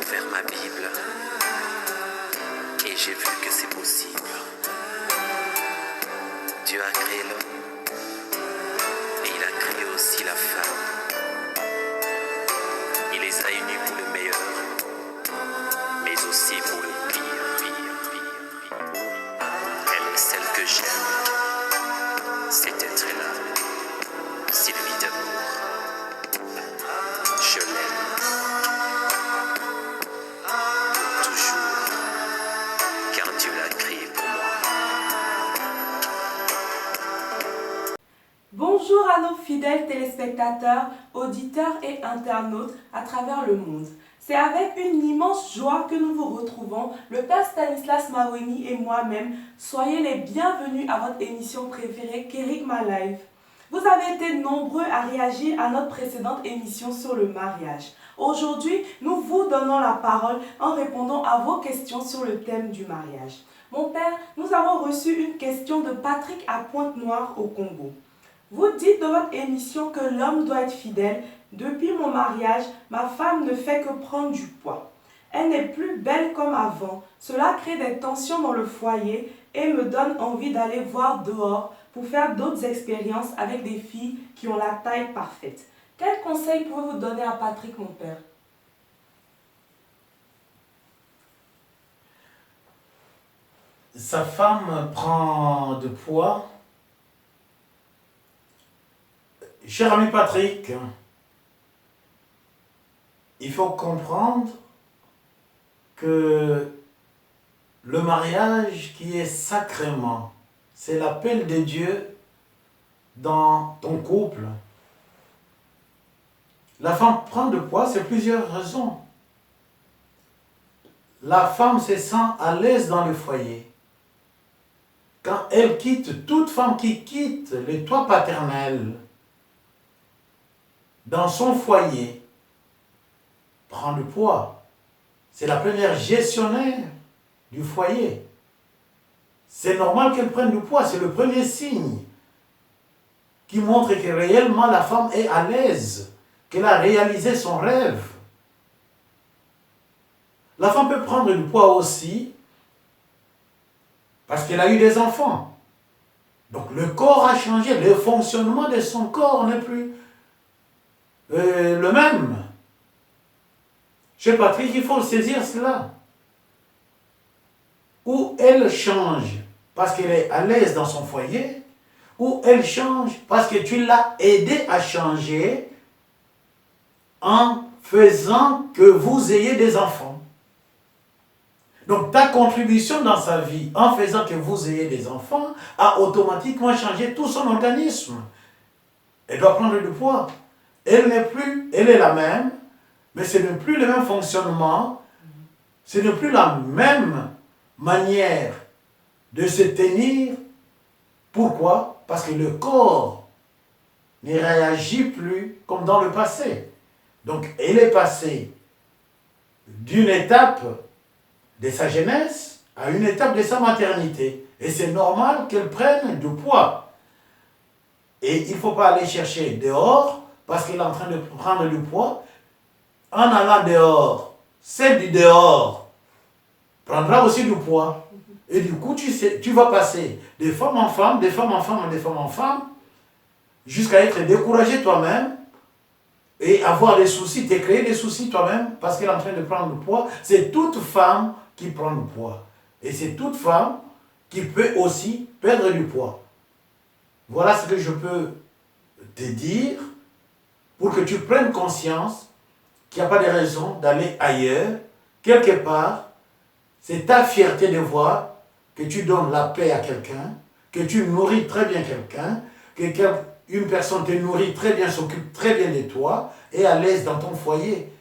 ouvert ma Bible et j'ai vu que c'est possible. Dieu a créé l'homme et il a créé aussi la femme. Il les a unis pour le meilleur, mais aussi pour le pire. Elle est celle que j'aime, cet être-là, Sylvie d'amour. Je l'aime pour toujours, car Dieu l'a créé pour moi. Bonjour à nos fidèles téléspectateurs, auditeurs et internautes à travers le monde. C'est avec une immense joie que nous vous retrouvons, le Père Stanislas Maweni et moi-même. Soyez les bienvenus à votre émission préférée, Kerygma Live. Vous avez été nombreux à réagir à notre précédente émission sur le mariage. Aujourd'hui, nous vous donnons la parole en répondant à vos questions sur le thème du mariage. Mon Père, nous avons reçu une question de Patrick à Pointe-Noire au Congo. Vous dites dans votre émission que l'homme doit être fidèle. Depuis mon mariage, ma femme ne fait que prendre du poids. Elle n'est plus belle comme avant. Cela crée des tensions dans le foyer et me donne envie d'aller voir dehors pour faire d'autres expériences avec des filles qui ont la taille parfaite. Quel conseil pouvez-vous donner à Patrick, mon père? Sa femme prend de poids. Cher ami Patrick, il faut comprendre que le mariage qui est sacrement, c'est l'appel de Dieu dans ton couple. La femme prend de poids, c'est plusieurs raisons. La femme se sent à l'aise dans le foyer. Quand elle quitte, toute femme qui quitte le toit paternel, dans son foyer, prend du poids. C'est la première gestionnaire du foyer. C'est normal qu'elle prenne du poids, c'est le premier signe qui montre que réellement la femme est à l'aise, qu'elle a réalisé son rêve. La femme peut prendre du poids aussi parce qu'elle a eu des enfants. Donc le corps a changé, le fonctionnement de son corps n'est plus le même. Chez Patrick, il faut saisir cela. Ou elle change parce qu'elle est à l'aise dans son foyer, ou elle change parce que tu l'as aidé à changer en faisant que vous ayez des enfants. Donc ta contribution dans sa vie, en faisant que vous ayez des enfants, a automatiquement changé tout son organisme. Elle doit prendre du poids. Elle est la même, mais ce n'est plus le même fonctionnement, ce n'est plus la même manière de se tenir. Pourquoi? Parce que le corps ne réagit plus comme dans le passé. Donc, elle est passée d'une étape de sa jeunesse à une étape de sa maternité. Et c'est normal qu'elle prenne du poids. Et il ne faut pas aller chercher dehors, parce qu'elle est en train de prendre du poids. En allant dehors, celle du dehors prendra aussi du poids. Et du coup, tu vas passer de femme en femme, de femme en femme, de femme en femme, jusqu'à être découragé toi-même et avoir des soucis, te créer des soucis toi-même parce qu'elle est en train de prendre du poids. C'est toute femme qui prend du poids. Et c'est toute femme qui peut aussi perdre du poids. Voilà ce que je peux te dire pour que tu prennes conscience qu'il n'y a pas de raison d'aller ailleurs. Quelque part, c'est ta fierté de voir que tu donnes la paix à quelqu'un, que tu nourris très bien quelqu'un, qu'une personne te nourrit très bien, s'occupe très bien de toi et à l'aise dans ton foyer.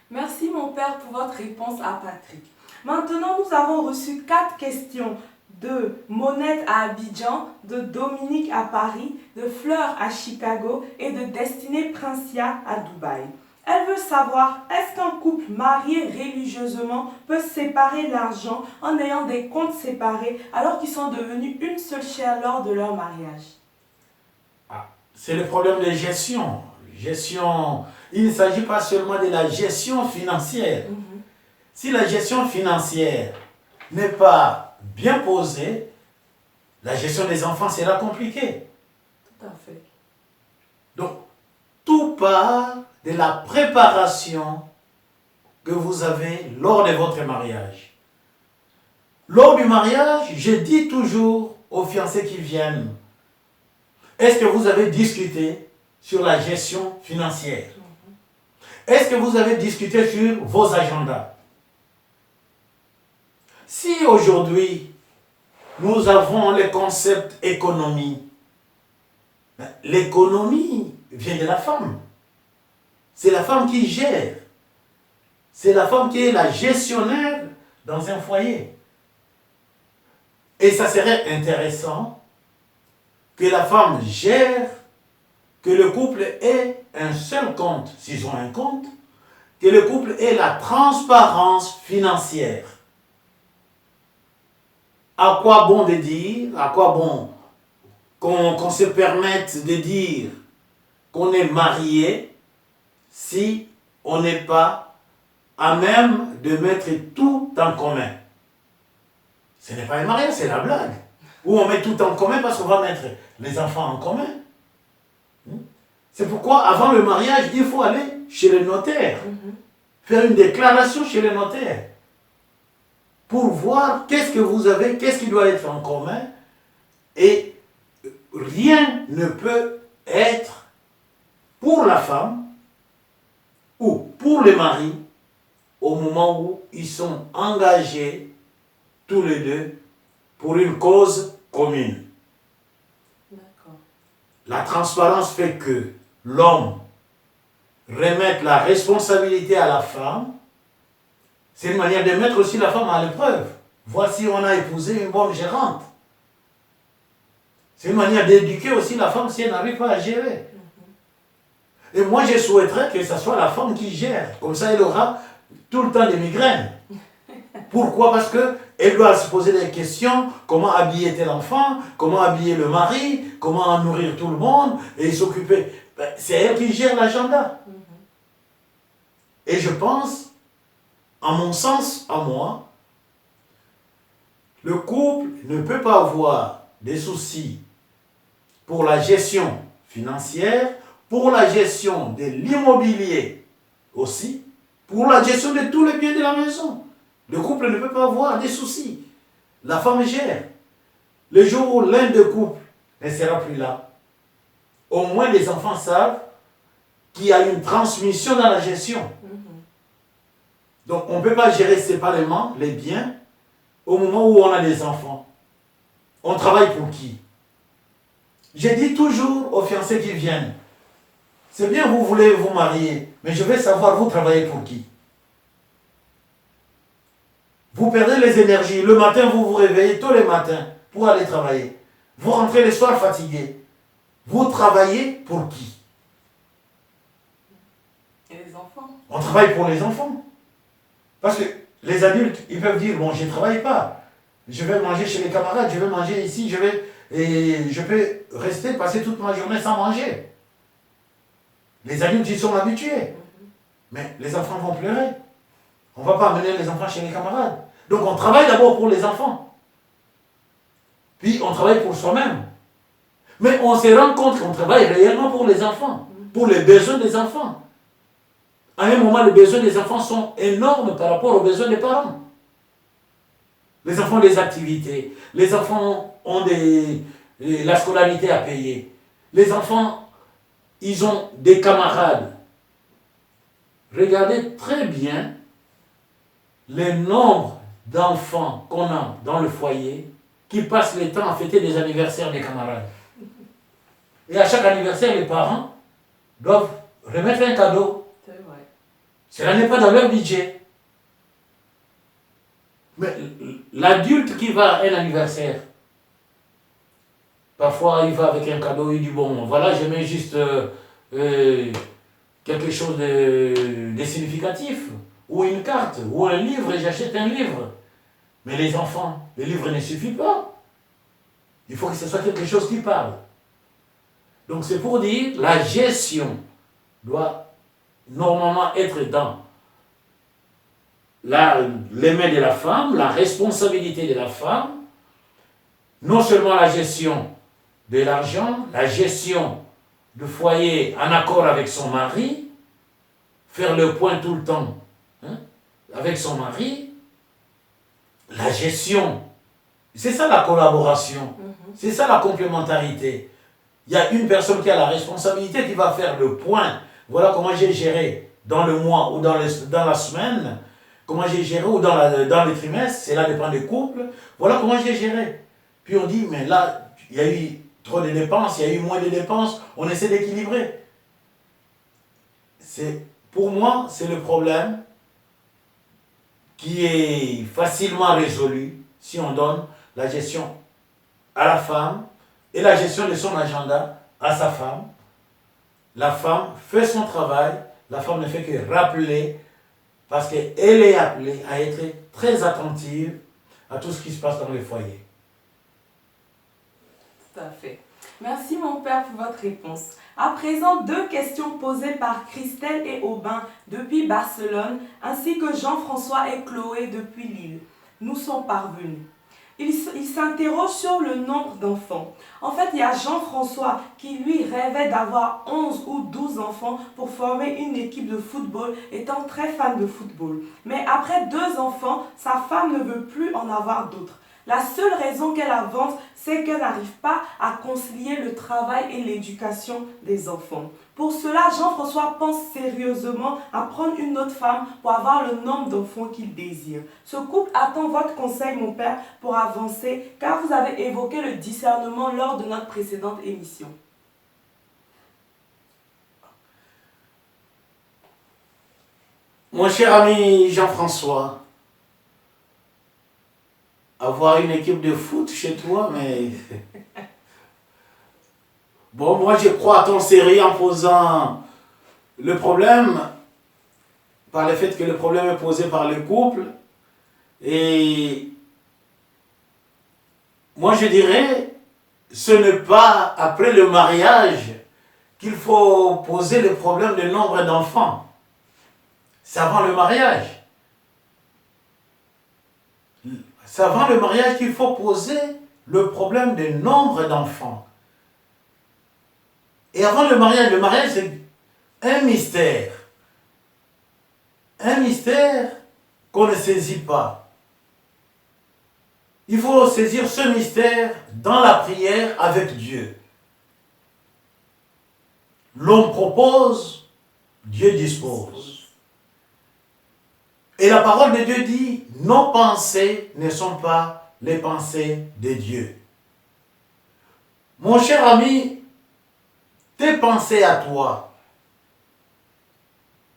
Merci mon père pour votre réponse à Patrick. Maintenant, nous avons reçu 4 questions de Monette à Abidjan, de Dominique à Paris, de Fleur à Chicago et de Destinée Princia à Dubaï. Elle veut savoir, est-ce qu'un couple marié religieusement peut séparer l'argent en ayant des comptes séparés alors qu'ils sont devenus une seule chair lors de leur mariage? C'est le problème de gestion. gestion, il ne s'agit pas seulement de la gestion financière. Si la gestion financière n'est pas bien posée, la gestion des enfants sera compliquée. Tout à fait. Donc, tout part de la préparation que vous avez lors de votre mariage. Lors du mariage, je dis toujours aux fiancés qui viennent, est-ce que vous avez discuté sur la gestion financière? Est-ce que vous avez discuté sur vos agendas? Si aujourd'hui, nous avons le concept économie, l'économie vient de la femme. C'est la femme qui gère. C'est la femme qui est la gestionnaire dans un foyer. Et ça serait intéressant que la femme gère, que le couple ait un seul compte, s'ils ont un compte, que le couple ait la transparence financière. À quoi bon de dire, à quoi bon qu'on se permette de dire qu'on est marié si on n'est pas à même de mettre tout en commun? Ce n'est pas un mariage, c'est la blague. Où on met tout en commun parce qu'on va mettre les enfants en commun. C'est pourquoi, avant le mariage, il faut aller chez le notaire. Faire une déclaration chez le notaire. Pour voir qu'est-ce que vous avez, qu'est-ce qui doit être en commun. Et rien ne peut être pour la femme ou pour le mari au moment où ils sont engagés tous les deux pour une cause commune. D'accord. La transparence fait que l'homme remette la responsabilité à la femme. C'est une manière de mettre aussi la femme à l'épreuve. Voici, on a épousé une bonne gérante. C'est une manière d'éduquer aussi la femme si elle n'arrive pas à gérer. Et moi, je souhaiterais que ce soit la femme qui gère. Comme ça, elle aura tout le temps des migraines. Pourquoi? Parce qu'elle doit se poser des questions. Comment habiller tel enfant? Comment habiller le mari? Comment nourrir tout le monde? Et s'occuper. C'est elle qui gère l'agenda. Et je pense, à mon sens, à moi, le couple ne peut pas avoir des soucis pour la gestion financière, pour la gestion de l'immobilier aussi, pour la gestion de tous les biens de la maison. Le couple ne peut pas avoir des soucis. La femme gère. Le jour où l'un des couples ne sera plus là, au moins les enfants savent qu'il y a une transmission dans la gestion. Donc on ne peut pas gérer séparément les biens au moment où on a des enfants. On travaille pour qui? Je dis toujours aux fiancés qui viennent, c'est bien vous voulez vous marier, mais je veux savoir vous travaillez pour qui? Vous perdez les énergies. Le matin, vous vous réveillez tous les matins pour aller travailler. Vous rentrez le soir fatigué. Vous travaillez pour qui? Et les enfants? On travaille pour les enfants. Parce que les adultes, ils peuvent dire, bon, je ne travaille pas. Je vais manger chez les camarades, je vais manger ici, je peux rester, passer toute ma journée sans manger. Les adultes, ils sont habitués. Mais les enfants vont pleurer. On ne va pas amener les enfants chez les camarades. Donc on travaille d'abord pour les enfants. Puis on travaille pour soi-même. Mais on se rend compte qu'on travaille réellement pour les enfants, pour les besoins des enfants. À un moment, les besoins des enfants sont énormes par rapport aux besoins des parents. Les enfants ont des activités. Les enfants ont la scolarité à payer. Les enfants, ils ont des camarades. Regardez très bien le nombre d'enfants qu'on a dans le foyer qui passent le temps à fêter des anniversaires des camarades. Et à chaque anniversaire, les parents doivent remettre un cadeau. C'est vrai. Cela n'est pas dans leur budget. Mais l'adulte qui va à un anniversaire, parfois il va avec un cadeau, il dit bon, voilà, je mets juste quelque chose de significatif, ou une carte, ou un livre, et j'achète un livre. Mais les enfants, le livre ne suffit pas. Il faut que ce soit quelque chose qui parle. Donc c'est pour dire la gestion doit normalement être dans les mains de la femme, la responsabilité de la femme, non seulement la gestion de l'argent, la gestion du foyer en accord avec son mari, faire le point tout le temps avec son mari, la gestion, c'est ça la collaboration, c'est ça la complémentarité. Il y a une personne qui a la responsabilité qui va faire le point. Voilà comment j'ai géré dans le mois ou dans la semaine, comment j'ai géré ou dans le trimestre, c'est là dépend des couples. Voilà comment j'ai géré. Puis on dit, mais là, il y a eu trop de dépenses, il y a eu moins de dépenses, on essaie d'équilibrer. Pour moi, c'est le problème qui est facilement résolu si on donne la gestion à la femme et la gestion de son agenda à sa femme. La femme fait son travail, la femme ne fait que rappeler parce qu'elle est appelée à être très attentive à tout ce qui se passe dans le foyer. Tout à fait. Merci mon père pour votre réponse. À présent, 2 questions posées par Christelle et Aubin depuis Barcelone, ainsi que Jean-François et Chloé depuis Lille, nous sont parvenus. Ils s'interrogent sur le nombre d'enfants. En fait, il y a Jean-François qui lui rêvait d'avoir 11 ou 12 enfants pour former une équipe de football, étant très fan de football. Mais après 2 enfants, sa femme ne veut plus en avoir d'autres. La seule raison qu'elle avance, c'est qu'elle n'arrive pas à concilier le travail et l'éducation des enfants. Pour cela, Jean-François pense sérieusement à prendre une autre femme pour avoir le nombre d'enfants qu'il désire. Ce couple attend votre conseil, mon père, pour avancer, car vous avez évoqué le discernement lors de notre précédente émission. Mon cher ami Jean-François, avoir une équipe de foot chez toi, mais... Bon, moi je crois à ton sérieux en posant le problème, par le fait que le problème est posé par le couple. Et moi je dirais, ce n'est pas après le mariage qu'il faut poser le problème du nombre d'enfants. C'est avant le mariage. C'est avant le mariage qu'il faut poser le problème du nombre d'enfants. Et avant le mariage c'est un mystère. Un mystère qu'on ne saisit pas. Il faut saisir ce mystère dans la prière avec Dieu. L'homme propose, Dieu dispose. Et la parole de Dieu dit, nos pensées ne sont pas les pensées de Dieu. Mon cher ami, tes pensées à toi,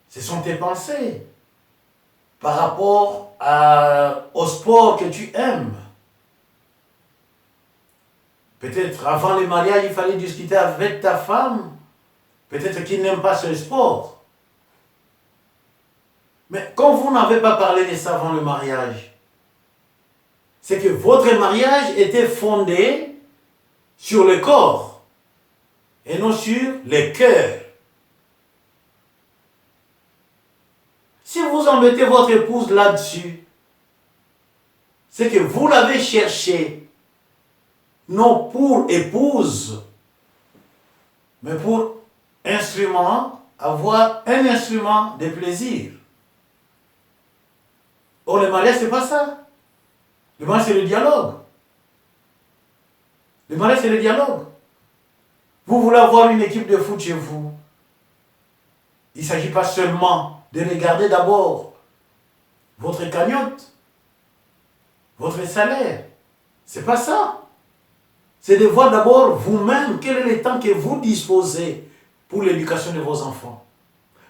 ce sont tes pensées par rapport au sport que tu aimes. Peut-être avant le mariage, il fallait discuter avec ta femme. Peut-être qu'il n'aime pas ce sport. Mais quand vous n'avez pas parlé de ça avant le mariage, c'est que votre mariage était fondé sur le corps et non sur le cœur. Si vous embêtez votre épouse là-dessus, c'est que vous l'avez cherché, non pour épouse, mais pour instrument, avoir un instrument de plaisir. Or, le mariage, ce n'est pas ça. Le mariage, c'est le dialogue. Le mariage, c'est le dialogue. Vous voulez avoir une équipe de foot chez vous. Il ne s'agit pas seulement de regarder d'abord votre cagnotte, votre salaire. Ce n'est pas ça. C'est de voir d'abord vous-même quel est le temps que vous disposez pour l'éducation de vos enfants.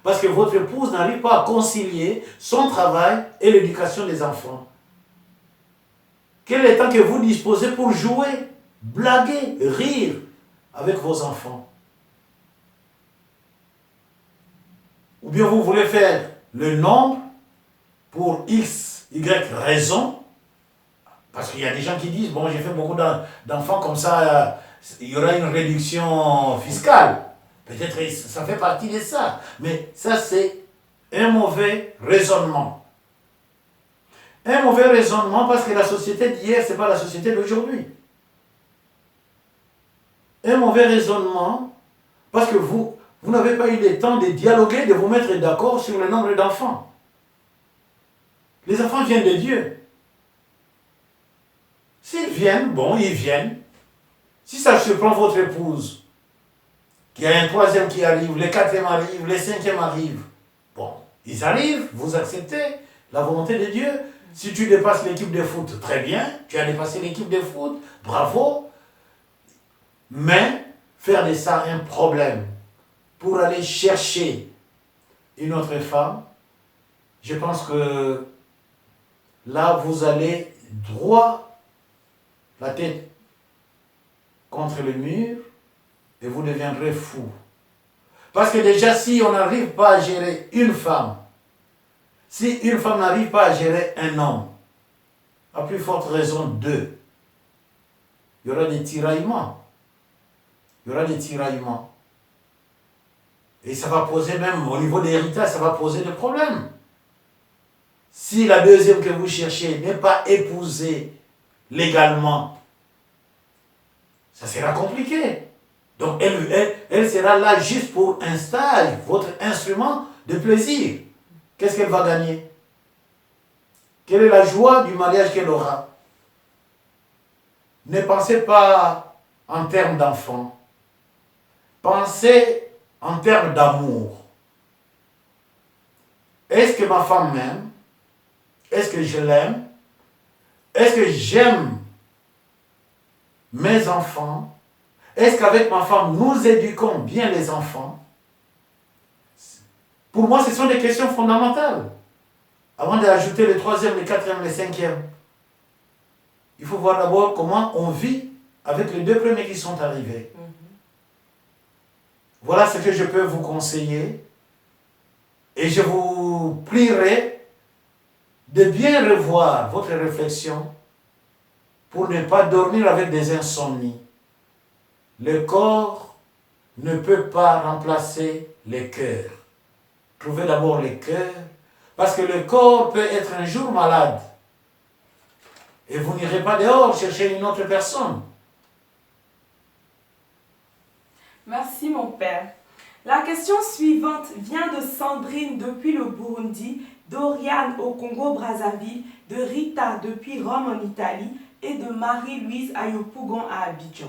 Parce que votre épouse n'arrive pas à concilier son travail et l'éducation des enfants. Quel est le temps que vous disposez pour jouer, blaguer, rire avec vos enfants? Ou bien vous voulez faire le nombre pour X, Y raison. Parce qu'il y a des gens qui disent, bon, j'ai fait beaucoup d'enfants comme ça, il y aura une réduction fiscale. Peut-être ça fait partie de ça. Mais ça, c'est un mauvais raisonnement. Un mauvais raisonnement parce que la société d'hier, ce n'est pas la société d'aujourd'hui. Un mauvais raisonnement parce que vous n'avez pas eu le temps de dialoguer, de vous mettre d'accord sur le nombre d'enfants. Les enfants viennent de Dieu. S'ils viennent, bon, ils viennent. Si ça surprend votre épouse, qu'il y a un troisième qui arrive, le quatrième arrive, le cinquième arrive, bon, ils arrivent, vous acceptez la volonté de Dieu. Si tu dépasses l'équipe de foot, très bien, tu as dépassé l'équipe de foot, bravo. Mais faire de ça un problème pour aller chercher une autre femme, je pense que là, vous allez droit la tête contre le mur et vous deviendrez fou. Parce que déjà, si on n'arrive pas à gérer une femme, si une femme n'arrive pas à gérer un homme, à plus forte raison deux, il y aura des tiraillements. Il y aura des tiraillements. Et ça va poser même, au niveau des héritages, ça va poser des problèmes. Si la deuxième que vous cherchez n'est pas épousée légalement, ça sera compliqué. Donc elle sera là juste pour un stage, votre instrument de plaisir. Qu'est-ce qu'elle va gagner? Quelle est la joie du mariage qu'elle aura? Ne pensez pas en termes d'enfants. Pensez en termes d'amour. Est-ce que ma femme m'aime? Est-ce que je l'aime? Est-ce que j'aime mes enfants? Est-ce qu'avec ma femme, nous éduquons bien les enfants? Pour moi, ce sont des questions fondamentales. Avant d'ajouter le troisième, le quatrième, le cinquième, il faut voir d'abord comment on vit avec les deux premiers qui sont arrivés. Voilà ce que je peux vous conseiller. Et je vous prierai de bien revoir votre réflexion pour ne pas dormir avec des insomnies. Le corps ne peut pas remplacer le cœur. Trouvez d'abord le cœur, parce que le corps peut être un jour malade. Et vous n'irez pas dehors chercher une autre personne. Merci mon père. La question suivante vient de Sandrine depuis le Burundi, d'Oriane au Congo-Brazzaville, de Rita depuis Rome en Italie et de Marie-Louise à Yopougon à Abidjan.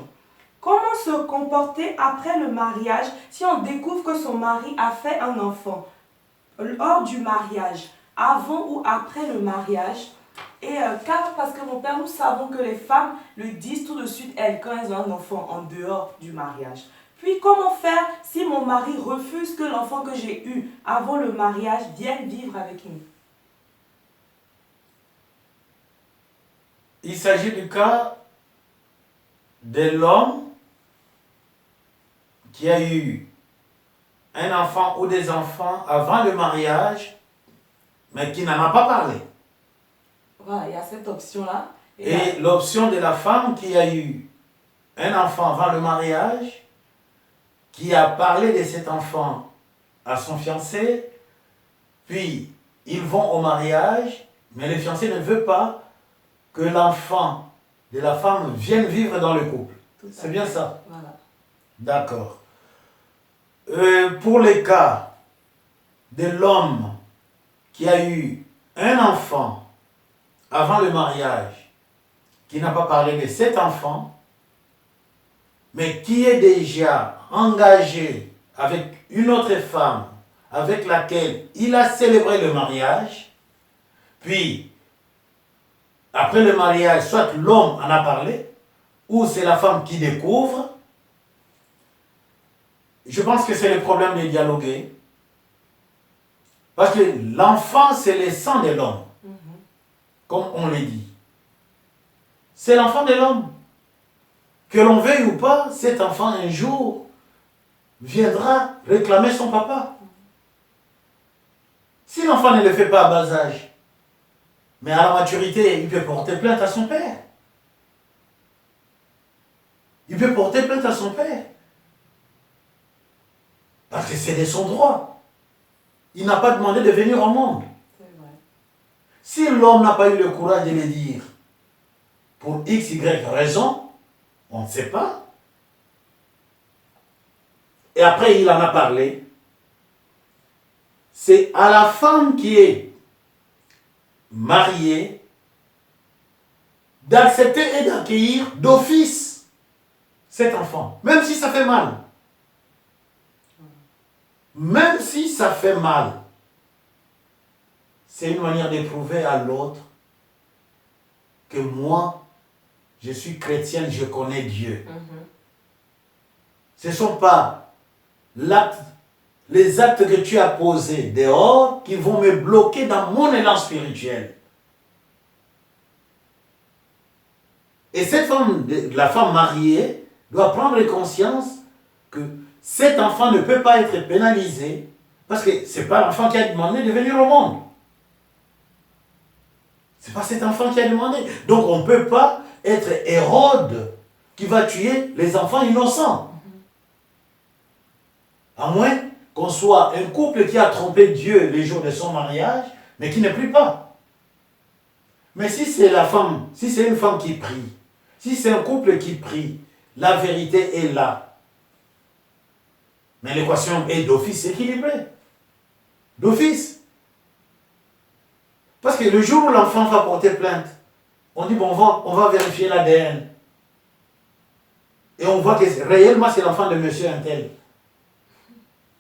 Comment se comporter après le mariage si on découvre que son mari a fait un enfant hors du mariage, avant ou après le mariage? Et car, parce que mon père, nous savons que les femmes le disent tout de suite, elles, quand elles ont un enfant en dehors du mariage. Puis comment faire si mon mari refuse que l'enfant que j'ai eu avant le mariage vienne vivre avec nous? Il s'agit du cas de l'homme qui a eu un enfant ou des enfants avant le mariage, mais qui n'en a pas parlé. Voilà, il y a cette option-là. Et l'option de la femme qui a eu un enfant avant le mariage, qui a parlé de cet enfant à son fiancé, puis ils vont au mariage, mais le fiancé ne veut pas que l'enfant de la femme vienne vivre dans le couple. C'est bien ça? Voilà. D'accord. Pour les cas de l'homme qui a eu un enfant avant le mariage, qui n'a pas parlé de cet enfant, mais qui est déjà engagé avec une autre femme avec laquelle il a célébré le mariage, puis après le mariage, soit l'homme en a parlé, ou c'est la femme qui découvre. Je pense que c'est le problème de dialoguer. Parce que l'enfant, c'est le sang de l'homme, comme on le dit. C'est l'enfant de l'homme. Que l'on veuille ou pas, cet enfant un jour viendra réclamer son papa. Si l'enfant ne le fait pas à bas âge, mais à la maturité, il peut porter plainte à son père. Il peut porter plainte à son père. Parce que c'est de son droit. Il n'a pas demandé de venir au monde. C'est vrai. Si l'homme n'a pas eu le courage de le dire, pour X, Y raison, on ne sait pas. Et après, il en a parlé. C'est à la femme qui est mariée d'accepter et d'accueillir d'office cet enfant, même si ça fait mal. Même si ça fait mal. C'est une manière de prouver à l'autre que moi, je suis chrétienne, je connais Dieu. Ce ne sont pas les actes que tu as posés dehors qui vont me bloquer dans mon élan spirituel. Et cette femme, la femme mariée, doit prendre conscience que cet enfant ne peut pas être pénalisé parce que ce n'est pas l'enfant qui a demandé de venir au monde. Ce n'est pas cet enfant qui a demandé. Donc on ne peut pas être Hérode qui va tuer les enfants innocents. À moins qu'on soit un couple qui a trompé Dieu les jours de son mariage, mais qui ne prie pas. Mais si c'est la femme, si c'est une femme qui prie, si c'est un couple qui prie, la vérité est là. Mais l'équation est d'office équilibrée. D'office. Parce que le jour où l'enfant va porter plainte, on dit, bon, on va vérifier l'ADN. Et on voit que réellement c'est l'enfant de monsieur untel.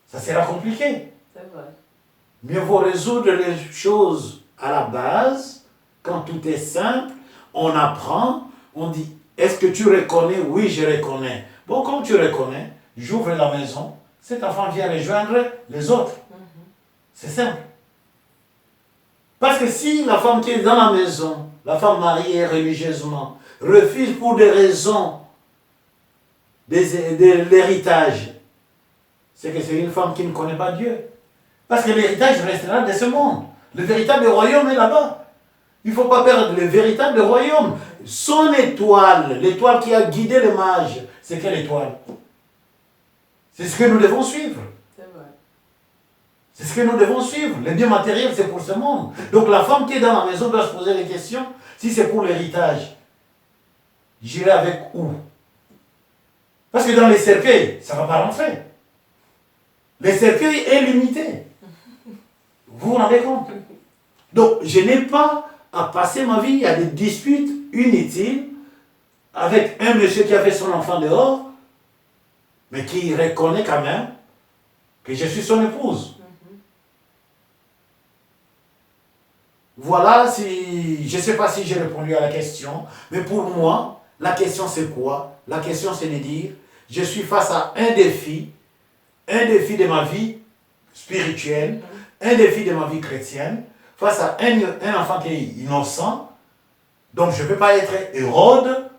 Ça sera compliqué. C'est vrai. Mieux vaut résoudre les choses à la base, quand tout est simple, on apprend, on dit, est-ce que tu reconnais? Oui, je reconnais. Bon, comme tu reconnais, j'ouvre la maison, cet enfant vient rejoindre les autres. C'est simple. Parce que si la femme qui est dans la maison, la femme mariée religieusement, refuse pour des raisons de l'héritage, c'est que c'est une femme qui ne connaît pas Dieu. Parce que l'héritage restera de ce monde. Le véritable royaume est là-bas. Il ne faut pas perdre le véritable royaume. Son étoile, l'étoile qui a guidé les mages, c'est quelle étoile? C'est ce que nous devons suivre. C'est vrai. C'est ce que nous devons suivre. Les biens matériels, c'est pour ce monde. Donc la femme qui est dans la maison doit se poser les questions. Si c'est pour l'héritage, j'irai avec où? Parce que dans les cercueils, ça ne va pas rentrer. Les cercueils est limité. Vous vous rendez compte? Donc, je n'ai pas à passer ma vie à des disputes inutiles avec un monsieur qui a fait son enfant dehors, mais qui reconnaît quand même que je suis son épouse. Voilà, je ne sais pas si j'ai répondu à la question, mais pour moi, la question c'est quoi? La question c'est de dire, je suis face à un défi de ma vie spirituelle, un défi de ma vie chrétienne, face à un enfant qui est innocent. Donc je ne peux pas être Hérode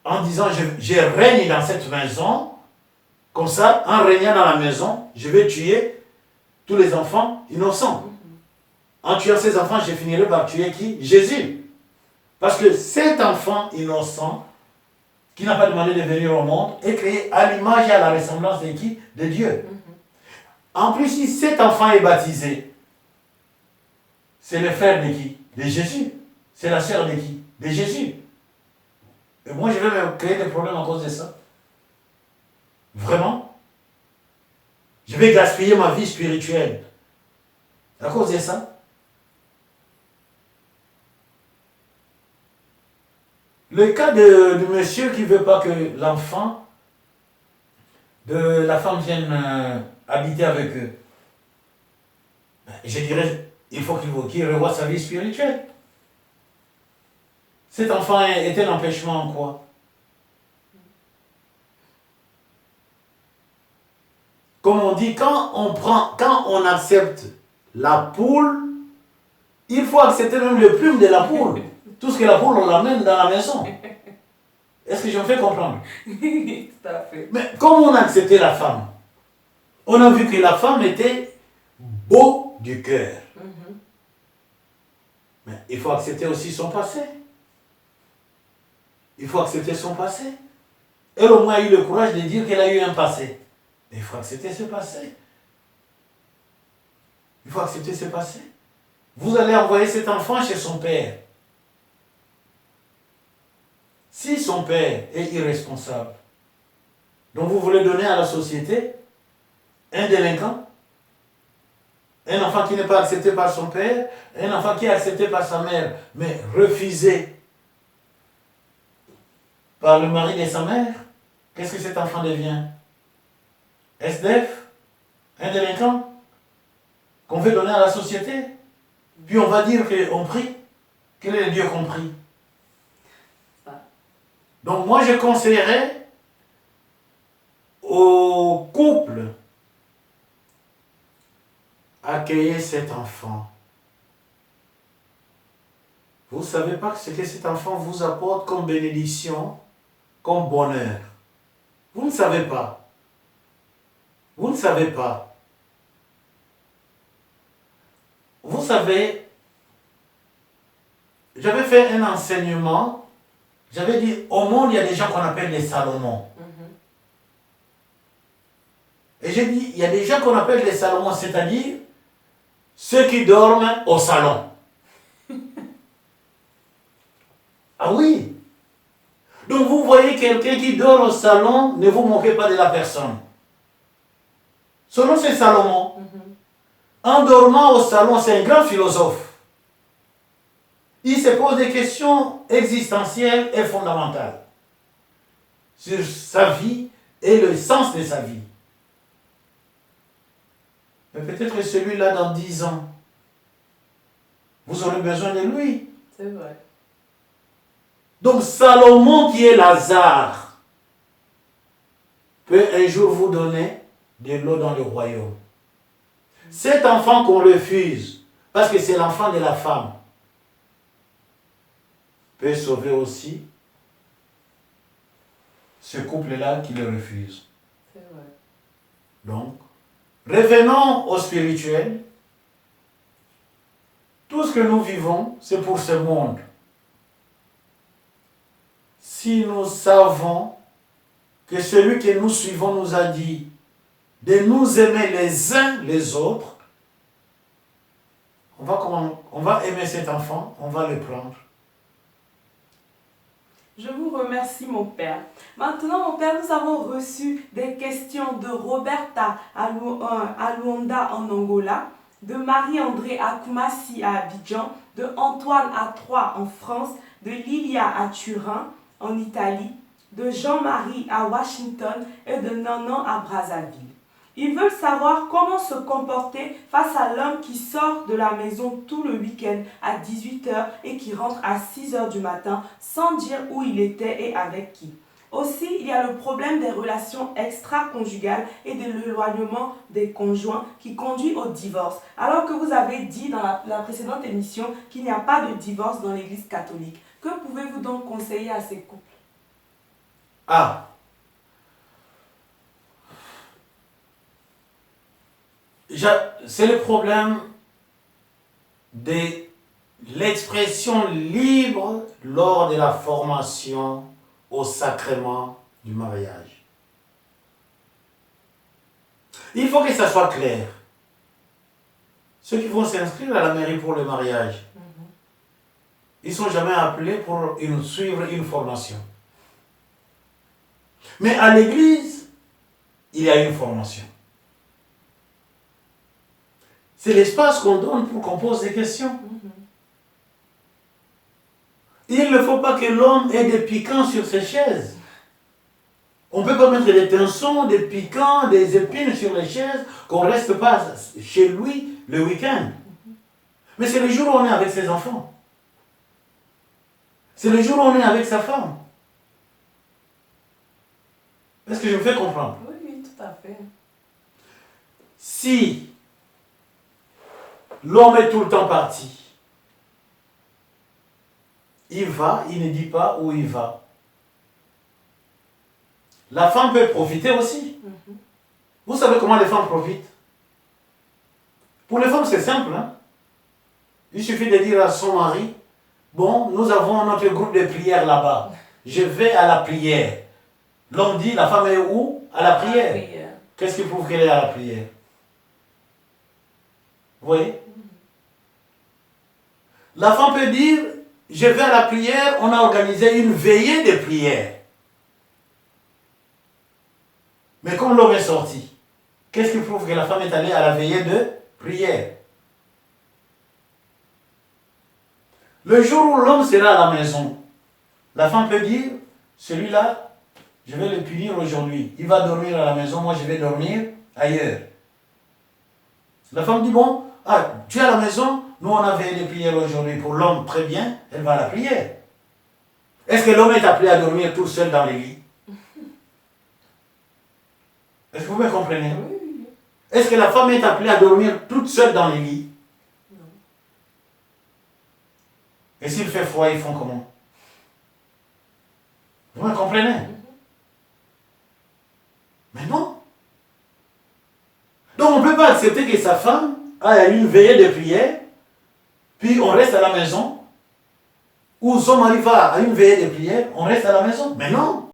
en disant je règne dans cette maison, comme ça, en régnant dans la maison, je vais tuer tous les enfants innocents. En tuant ces enfants, je finirai par tuer qui? Jésus. Parce que cet enfant innocent, qui n'a pas demandé de venir au monde, est créé à l'image et à la ressemblance de qui? De Dieu. En plus, si cet enfant est baptisé, c'est le frère de qui? De Jésus. C'est la sœur de qui? De Jésus. Et moi, je vais me créer des problèmes à cause de ça. Vraiment. Je vais gaspiller ma vie spirituelle à cause de ça. Le cas de monsieur qui ne veut pas que l'enfant de la femme vienne habiter avec eux, je dirais, il faut qu'il revoie sa vie spirituelle. Cet enfant est un empêchement en quoi? Comme on dit, quand on accepte la poule, il faut accepter même le plume de la poule. Tout ce que la poule, on l'amène dans la maison. Est-ce que je me fais comprendre? Tout à fait. Mais comme on a accepté la femme, on a vu que la femme était beau du cœur. Mais il faut accepter aussi son passé. Il faut accepter son passé. Elle au moins a eu le courage de dire qu'elle a eu un passé. Mais il faut accepter ce passé. Il faut accepter ce passé. Vous allez envoyer cet enfant chez son père. Si son père est irresponsable, donc vous voulez donner à la société un délinquant, un enfant qui n'est pas accepté par son père, un enfant qui est accepté par sa mère, mais refusé par le mari de sa mère, qu'est-ce que cet enfant devient? SDF? Un délinquant qu'on veut donner à la société? Puis on va dire qu'on prie. Quel est le Dieu qu'on prie? Donc moi je conseillerais au couple accueillir cet enfant. Vous ne savez pas ce que cet enfant vous apporte comme bénédiction, comme bonheur. Vous ne savez pas. Vous ne savez pas. Vous savez, j'avais fait un enseignement, j'avais dit, au monde, il y a des gens qu'on appelle les Salomon. Et j'ai dit, il y a des gens qu'on appelle les Salomon, c'est-à-dire ceux qui dorment au salon. Ah oui. Donc vous voyez quelqu'un qui dort au salon, ne vous moquez pas de la personne. Selon c'est Salomon. En dormant au salon, c'est un grand philosophe. Il se pose des questions existentielles et fondamentales sur sa vie et le sens de sa vie. Mais peut-être celui-là, dans 10 ans, vous aurez besoin de lui. C'est vrai. Donc Salomon, qui est Lazare, peut un jour vous donner de l'eau dans le royaume. Cet enfant qu'on refuse, parce que c'est l'enfant de la femme, peut sauver aussi ce couple-là qui le refuse. C'est vrai. Donc, revenons au spirituel. Tout ce que nous vivons, c'est pour ce monde. Si nous savons que celui que nous suivons nous a dit de nous aimer les uns les autres, on va aimer cet enfant, on va le prendre. Je vous remercie, mon père. Maintenant, mon père, nous avons reçu des questions de Roberta à Luanda en Angola, de Marie-André à Koumassi à Abidjan, de Antoine à Troyes en France, de Lilia à Turin en Italie, de Jean-Marie à Washington et de Nanan à Brazzaville. Ils veulent savoir comment se comporter face à l'homme qui sort de la maison tout le week-end à 18h et qui rentre à 6h du matin sans dire où il était et avec qui. Aussi, il y a le problème des relations extra-conjugales et de l'éloignement des conjoints qui conduit au divorce. Alors que vous avez dit dans la précédente émission qu'il n'y a pas de divorce dans l'Église catholique. Que pouvez-vous donc conseiller à ces couples? Ah, c'est le problème de l'expression libre lors de la formation au sacrement du mariage. Il faut que ça soit clair. Ceux qui vont s'inscrire à la mairie pour le mariage, ils ne sont jamais appelés pour suivre une formation. Mais à l'église, il y a une formation. C'est l'espace qu'on donne pour qu'on pose des questions. Il ne faut pas que l'homme ait des piquants sur ses chaises. On ne peut pas mettre des pinsons, des piquants, des épines sur les chaises, qu'on ne reste pas chez lui le week-end. Mais c'est le jour où on est avec ses enfants. C'est le jour où on est avec sa femme. Est-ce que je me fais comprendre? Oui, oui, tout à fait. Si l'homme est tout le temps parti, il va, il ne dit pas où il va. La femme peut profiter aussi. Vous savez comment les femmes profitent? Pour les femmes, c'est simple. Hein? Il suffit de dire à son mari, bon, nous avons notre groupe de prière là-bas. Je vais à la prière. L'homme dit, la femme est où? À la prière. Qu'est-ce qui prouve qu'elle est à la prière? Vous voyez? La femme peut dire, je vais à la prière, on a organisé une veillée de prière. Mais comme l'homme est sorti, qu'est-ce qui prouve que la femme est allée à la veillée de prière? Le jour où l'homme sera à la maison, la femme peut dire, celui-là, je vais le punir aujourd'hui. Il va dormir à la maison, moi je vais dormir ailleurs. La femme dit, bon, tu es à la maison, nous on a veillé de prière aujourd'hui. Pour l'homme, très bien, elle va à la prière. Est-ce que l'homme est appelé à dormir tout seul dans les lits? Est-ce que vous me comprenez? Oui. Est-ce que la femme est appelée à dormir toute seule dans les lits? Non. Et s'il fait froid, ils font comment? Vous me comprenez? Mais non. Donc on ne peut pas accepter que sa femme aille à une veillée de prière, puis on reste à la maison, ou son mari va à une veillée de prière, on reste à la maison. Mais non.